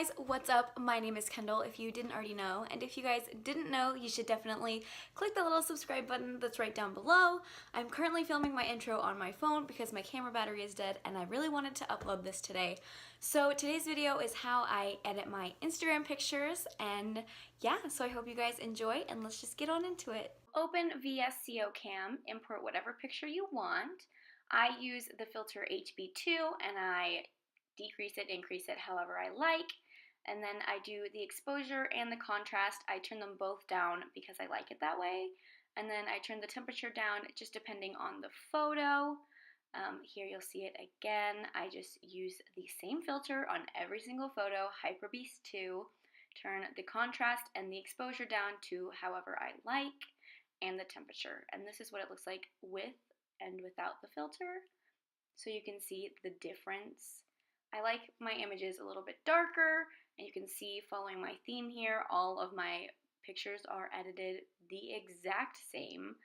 guys, what's up? My name is Kendall, if you didn't already know, and if you guys didn't know, you should definitely click the little subscribe button that's right down below. I'm currently filming my intro on my phone because my camera battery is dead and I really wanted to upload this today. So today's video is how I edit my Instagram pictures, and yeah, so I hope you guys enjoy, and let's just get on into it. Open VSCO Cam, import whatever picture you want. I use the filter HB2 and I decrease it, increase it however I like, and then I do the exposure and the contrast. I turn them both down because I like it that way, and then I turn the temperature down just depending on the photo. Here you'll see it again. I just use the same filter on every single photo, Hyper Beast 2, turn the contrast and the exposure down to however I like, and the temperature. And this is what it looks like with and without the filter, so you can see the difference. I like my images a little bit darker, and you can see, following my theme here, all of my pictures are edited the exact same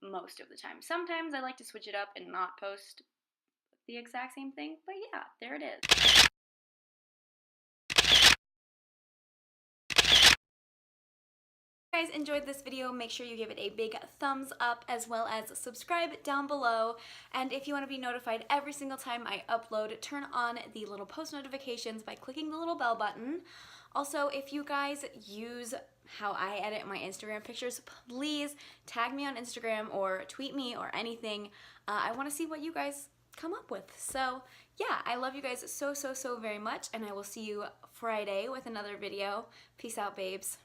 most of the time. Sometimes I like to switch it up and not post the exact same thing, but yeah, there it is. If you guys enjoyed this video, make sure you give it a big thumbs up, as well as subscribe down below. And if you want to be notified every single time I upload, turn on the little post notifications by clicking the little bell button. Also, if you guys use how I edit my Instagram pictures, please tag me on Instagram or tweet me or anything. I want to see what you guys come up with. So yeah, I love you guys so very much, and I will see you Friday with another video. Peace out, babes.